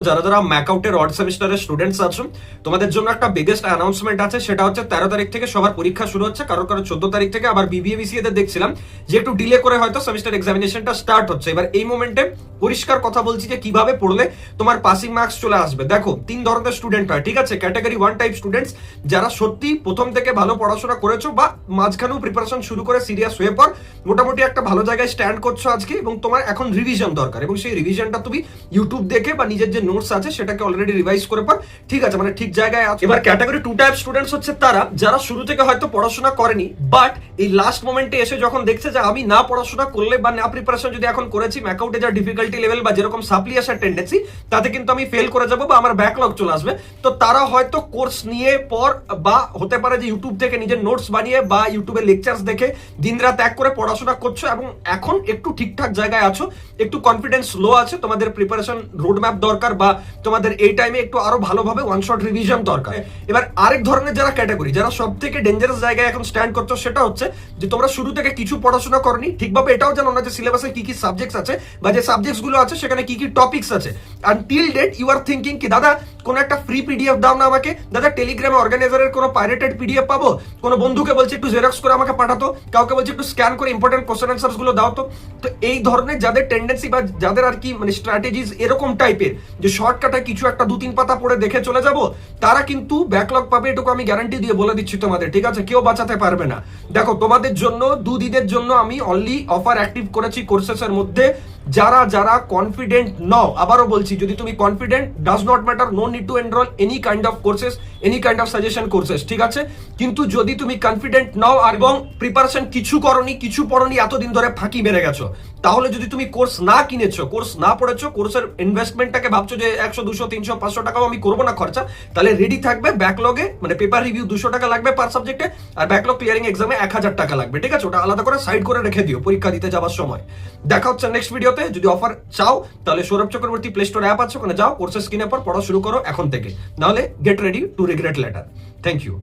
যারা যারা ম্যাকআউটের অড সেমিস্টারের স্টুডেন্টস আছো, তোমাদের জন্য একটা বিগেস্ট অ্যানাউন্সমেন্ট আছে। সেটা হচ্ছে 13 তারিখ থেকে সবার পরীক্ষা শুরু হচ্ছে, কারো 14 তারিখ থেকে। আবার বিবিএ তে দেখছিলাম যে একটু ডিলে করে হয়তো সেমিস্টার এক্সামিনেশনটা স্টার্ট হচ্ছে। এবার এই মোমেন্টে পরিষ্কার কথা বলছি যে কিভাবে পড়লে তোমার পাসিং মার্কস চলে আসবে। দেখো, 3 ধরনের স্টুডেন্ট হয়, ঠিক আছে? ক্যাটাগরি 1 টাইপ স্টুডেন্টস, যারা সত্যি প্রথম থেকে ভালো পড়াশোনা করেছো বা মাঝখানেও প্রিপারেশন শুরু করে সিরিয়াস হয়ে পর মোটামুটি একটা ভালো জায়গায় স্ট্যান্ড করছো আজকে, এবং তোমার এখন রিভিশন দরকার, এবং সেই রিভিশনটা তুমি ইউটিউব দেখে বা নিজের যে নোটস আছে সেটাকে অলরেডি রিভাইজ করে পর ঠিক আছে, মানে ঠিক জায়গায় আছে। এবার ক্যাটাগরি 2 টাইপ স্টুডেন্টস হচ্ছে তারা যারা শুরু থেকে হয়তো পড়াশোনা করেনি, বাট এই লাস্ট মোমেন্টে এসে যখন দেখছে যে আমি না পড়াশোনা করলে বা না প্রিপারেশন যদি এখন করেছি, ম্যাকআউটে যা ডিফিকাল্টি লেভেল বা যেরকম সাপ্লি আসার টেন্ডেন্সি, তাতে কিন্তু আমি ফেল করে যাবো বা আমার ব্যাকলগ চলে আসবে। তো তারা হয়তো কোর্স নিয়ে পর বা হতে পারে যে ইউটিউব থেকে নিজের নোটস বানিয়ে বা ইউটিউবে লেকচার্স দেখে দিনরাত এক করে পড়াশোনা করছো, এবং এখন একটু ঠিকঠাক জায়গায় আছো, একটু কনফিডেন্স লো আছে, তোমাদের প্রিপারেশন রোডম্যাপ দরকার বা তোমাদের এই টাইমে একটু আরো ভালোভাবে ওয়ান শট রিভিশন দরকার। এবার আরেক ধরনের যারা ক্যাটাগরি, যারা সব থেকে ডেঞ্জারাস জায়গায় এখন স্ট্যান্ড করছো, সেটা হচ্ছে যে তোমরা শুরু থেকে কিছু পড়াশোনা করনি, ঠিকভাবে এটাও জানো না যে সিলেবাসে কি কি সাবজেক্টস আছে বা যে সাবজেক্টস গুলো আছে সেখানে কি কি টপিকস আছে। Until date you are thinking কি দাদা কোন একটা ফ্রি পিডিএফ দাও না আমাকে, দাদা টেলিগ্রামে অর্গানাইজারের কোনো পাইরেটেড পিডিএফ পাবো, কোনো বন্ধুকে বলছে একটু জেরক্স করে আমাকে পাঠাতো, কাউকে বলছে একটু স্ক্যান করে ইম্পর্টেন্ট কোশ্চেন অ্যান্সারস গুলো দাও। তো এই ধরনের যাদের টেন্ডেন্সি বা যাদের আর কি মানে স্ট্র্যাটেজিস এরকম টাইপের যে শর্টকাটে কিছু একটা 2-3 পাতা পড়ে দেখে চলে যাব, তারা কিন্তু ব্যাকলগ পাবে, এটুকু আমি গ্যারান্টি দিয়ে বলে দিচ্ছি তোমাদের, ঠিক আছে? কেউ বাঁচাতে পারবে না। দেখো, তোমাদের জন্য 2 দিনের জন্য আমি অনলি অফার অ্যাক্টিভ করেছি কোর্সেসের মধ্যে। যারা যারা কনফিডেন্ট নও, আবারও বলছি, যদি তুমি confident, does not matter, no need to enrol any kind of courses, any kind of suggestion courses, ঠিক আছে? কিন্তু যদি তুমি কনফিডেন্ট নও আর এবং প্রিপারেশন কিছু করনি, কিছু পড়নি, এতদিন ধরে ফাঁকি মেরে গেছো, তাহলে যদি তুমি কোর্স না কিনেছো, কোর্স না পড়েছো, কোর্সের ইনভেস্টমেন্টটাকে ভাবছো যে 100, 200, 300, 500 টাকাও আমি করবো না খরচা, তাহলে রেডি থাকবে ব্যাকলগে, মানে পেপার রিভিউ 200 টাকা লাগবে পার সাবজেক্টে, আর ব্যাকলগ ক্লিয়ারিং এক্সামে 1000 টাকা লাগবে, ঠিক আছে? ওটা আলাদা করে সাইড করে রেখে দিও পরীক্ষা দিতে যাওয়ার সময়। দেখা হচ্ছে নেক্সট ভিডিওতে। যদি অফার চাও তাহলে Sourav Chakraborty play store app আছে, ওখানে যাও, কোর্সেস কিনে পর পড়া শুরু করো এখন থেকে, নাহলে get ready to regret later. Thank you.